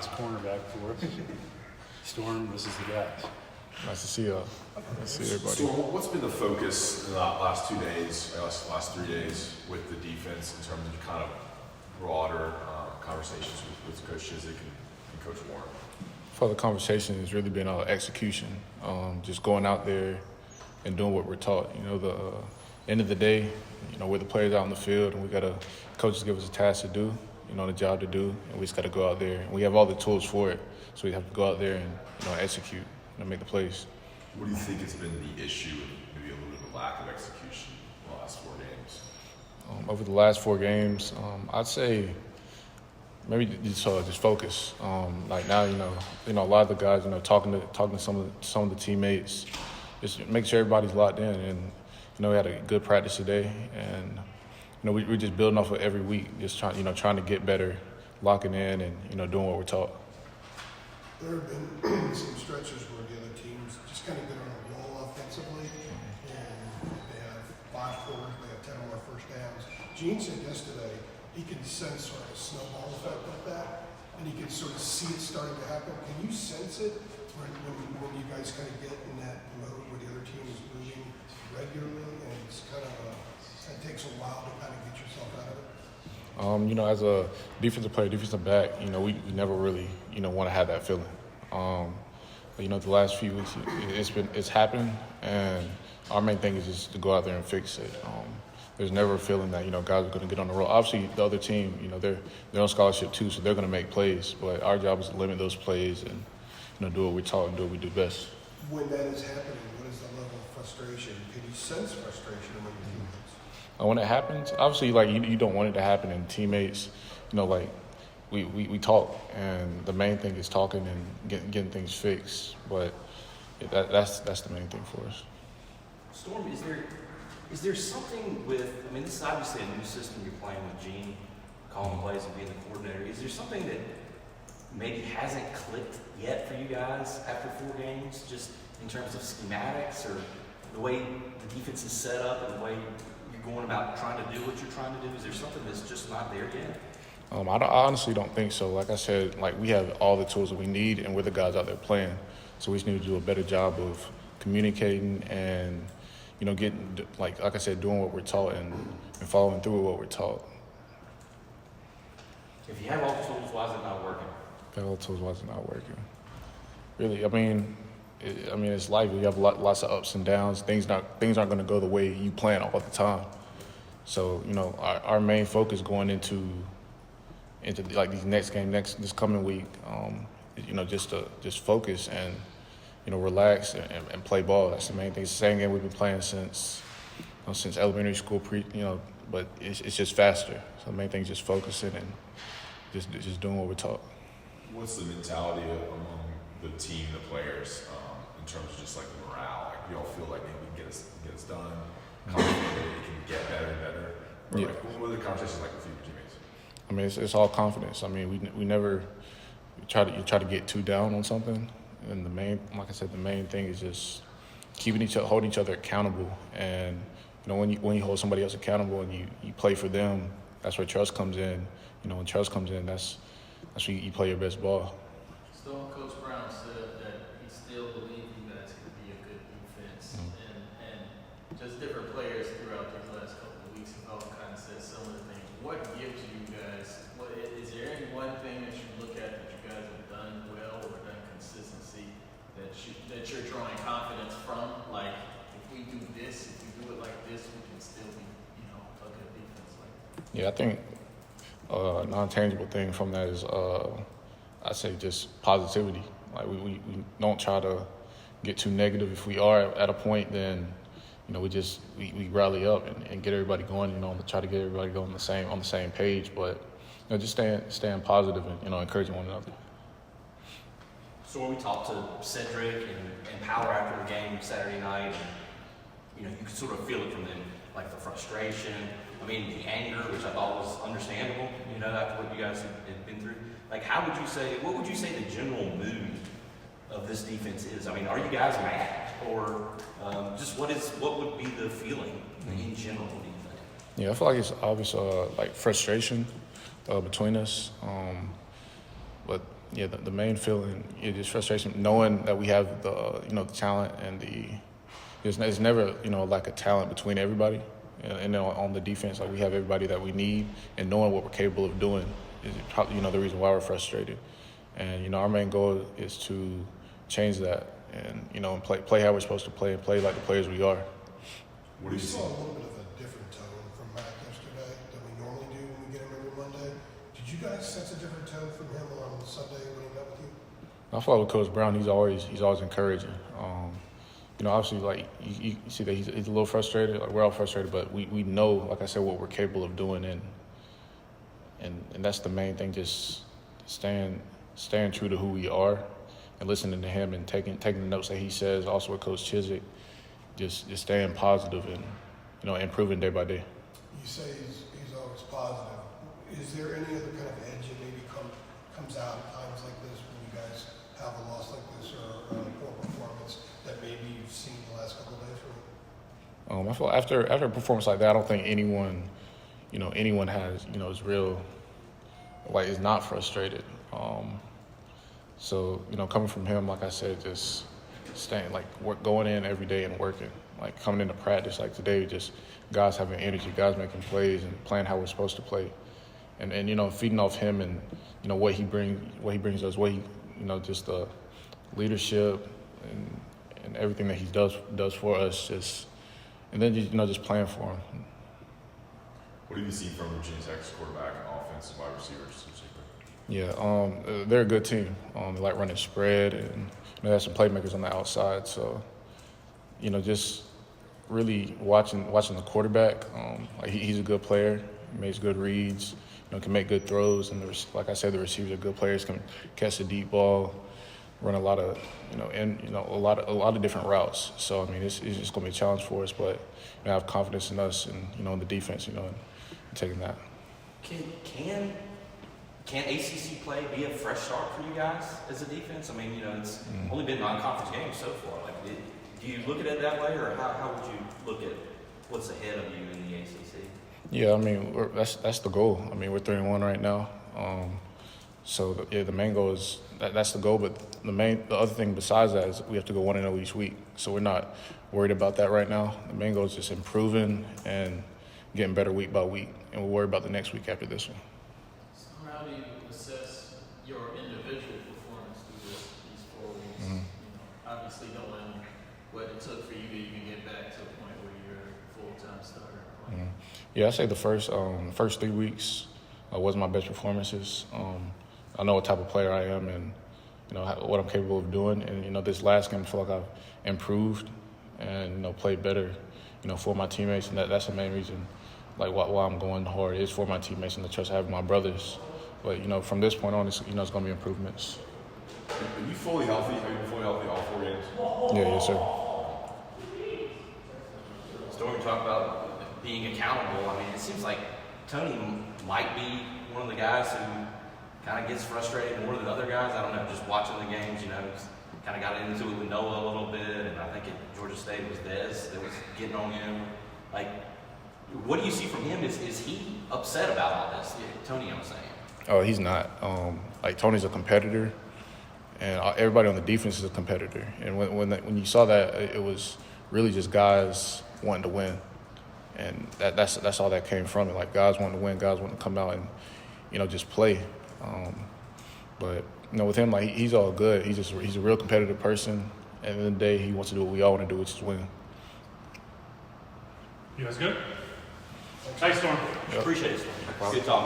Knox cornerback for us. Storm, this is the guys. Nice to see y'all. Nice to see everybody. So what's been the focus in the last 2 days, last 3 days with the defense in terms of kind of broader conversations with Coach Chiswick and Coach Warren? For the conversation has really been execution, just going out there and doing what we're taught. You know, the end of the day, you know, we're the players out in the field, and coaches give us a task to do, you know, the job to do, and we just got to go out there. And we have all the tools for it, so we have to go out there and, you know, execute, you know, make the plays. What do you think has been the issue, maybe a little bit of the lack of execution in the last 4 games? Over the last 4 games, I'd say maybe just focus. Like now, you know, a lot of the guys, you know, talking to some of the teammates, just make sure everybody's locked in. And you know, we had a good practice today, and you know, we're just building off of every week, just trying to get better, locking in, and you know, doing what we're taught. There have been some stretches where the other teams just kind of get on a roll offensively, and they have 5 quarters, they have 10 or more first downs. Gene said yesterday he can sense sort of a snowball effect like that, and he can sort of see it starting to happen. Can you sense it when you guys kind of get in that mode where the other team is moving regularly, and it's kind of it takes a while to kind of get yourself out of it? You know, as a defensive player, defensive back, you know, we never really, you know, want to have that feeling. But, you know, the last few weeks, it's happened, and our main thing is just to go out there and fix it. There's never a feeling that, you know, guys are going to get on the road. Obviously, the other team, you know, they're on scholarship too, so they're going to make plays. But our job is to limit those plays and, you know, do what we're taught and do what we do best. When that is happening, what is the level of frustration? Can you sense frustration among your teammates? When it happens, obviously, like, you don't want it to happen, and teammates, you know, like, we talk, and the main thing is talking and getting things fixed. But that's the main thing for us. Storm, is there something with, I mean, this is obviously a new system you're playing with Gene, calling plays and being the coordinator. Is there something that maybe hasn't clicked yet for you guys after 4 games, just in terms of schematics or the way the defense is set up and the way you're going about trying to do what you're trying to do? Is there something that's just not there yet? I honestly don't think so. Like I said, like, we have all the tools that we need, and we're the guys out there playing. So we just need to do a better job of communicating and, you know, getting, like I said, doing what we're taught and following through with what we're taught. If you have all the tools, why is it not working? All the tools, why is it not working? Really, I mean, it's life. You have lots of ups and downs. Things aren't going to go the way you plan all the time. So, you know, our main focus going into like this coming week, you know, just focus and, you know, relax and play ball. That's the main thing. It's the same game we've been playing since elementary school, but it's just faster. So the main thing is just focusing and just doing what we're taught. What's the mentality among the team, the players, in terms of just like the morale? Like, we all feel like, maybe we can get us done, confident that it can get better and better. Or Yeah. like, what are the conversations like with your teammates? I mean, it's all confidence. I mean, we never try to get too down on something. And like I said, the main thing is just holding each other accountable. And you know, when you hold somebody else accountable and you play for them, that's where trust comes in. You know, when trust comes in, that's when you play your best ball. Stone Coach Brown said that he still believes you guys could be a good defense, and just different players throughout these last couple of weeks have all kind of said similar things. What gives you guys? Is there any one thing that you look at that you guys have done well or done consistency that you're drawing confidence from? Like, if we do this, if we do it like this, we can still be, you know, a good defense. Yeah, I think a non-tangible thing from that is I say just positivity. Like, we don't try to get too negative. If we are at a point, then, you know, we rally up and get everybody going. You know, try to get everybody going on the same page. But, you know, just staying positive and, you know, encouraging one another. So when we talked to Cedric and Power after the game Saturday night, and, you know, you could sort of feel it from them, like the frustration, I mean, the anger, which I thought was understandable, you know, after what you guys had been through. Like, what would you say the general mood of this defense is? I mean, are you guys mad? Or just what would be the feeling in general, do you think? Yeah, I feel like it's obvious, like, frustration between us. But Yeah, the main feeling is just frustration, knowing that we have the the talent and there's never like a talent between everybody, and then on the defense, like we have everybody that we need, and knowing what we're capable of doing is probably the reason why we're frustrated. And our main goal is to change that, and and play how we're supposed to play and play like the players we are. What do you see? saw a little bit of a different tone from Mac yesterday than we normally do when we get him every Monday. Did you guys sense a different tone from him on Sunday when he met with you? I follow with Coach Brown. He's always encouraging. Obviously, like you see that he's a little frustrated. Like we're all frustrated, but we know, like I said, what we're capable of doing, and that's the main thing. Just staying true to who we are, and listening to him, and taking the notes that he says. Also with Coach Chiswick, just staying positive and improving day by day. You say he's always positive. Is there any other kind of edge that maybe comes out at times like this when you guys have a loss like this or a poor performance that maybe you've seen the last couple of days from him? I feel after a performance like that, I don't think anyone has is real, like is not frustrated. So coming from him, like I said, just staying going in every day and working, like coming into practice like today, just guys having energy, guys making plays and playing how we're supposed to play, and feeding off him and what he brings us, just the leadership and everything that he does for us, and then just playing for him. What have you seen from Virginia Tech's quarterback and offense and wide receivers? Yeah, they're a good team. They like running spread, and they have some playmakers on the outside. So, just really watching the quarterback. He's a good player. He makes good reads. Can make good throws, and like I said, the receivers are good players. Can catch the deep ball, run a lot of a lot of different routes. So I mean, it's just going to be a challenge for us, but I have confidence in us and in the defense, and taking that. Can ACC play be a fresh start for you guys as a defense? I mean, it's only been non-conference games so far. Like, do you look at it that way, or how would you look at what's ahead of you in the ACC? Yeah, I mean, that's the goal. I mean, we're 3-1 right now. So the main goal is that's the goal. But the other thing besides that is we have to go 1-0 each week. So we're not worried about that right now. The main goal is just improving and getting better week by week, and we'll worry about the next week after this one. So how do you assess your individual performance through these 4 weeks? Mm-hmm. Obviously knowing what it took for you to even get back to a point where you're a full-time starter. Mm-hmm. Yeah, I'd say the first 3 weeks was my best performances. I know what type of player I am and what I'm capable of doing. And this last game, I feel like I've improved and played better, for my teammates. And that's the main reason, like why I'm going hard is for my teammates and the trust I have in my brothers. But from this point on, it's going to be improvements. Are you fully healthy? Have you been fully healthy all 4 games? Yeah, yes, sir. Stormy talked about being accountable. I mean, it seems like Tony might be one of the guys who kind of gets frustrated more than other guys. I don't know, just watching the games, kind of got into it with Noah a little bit, and I think at Georgia State it was Dez that was getting on him. Like, what do you see from him? Is he upset about all this? Tony, I'm saying. Oh, he's not. Tony's a competitor, and everybody on the defense is a competitor. And when you saw that, it was really just guys wanting to win, and that's all that came from it. Like guys wanting to win, guys wanting to come out and just play. But with him, like he's all good. He's a real competitive person. At the end of the day, he wants to do what we all want to do, which is win. You guys good? Thanks, Storm. Appreciate it. Good talking.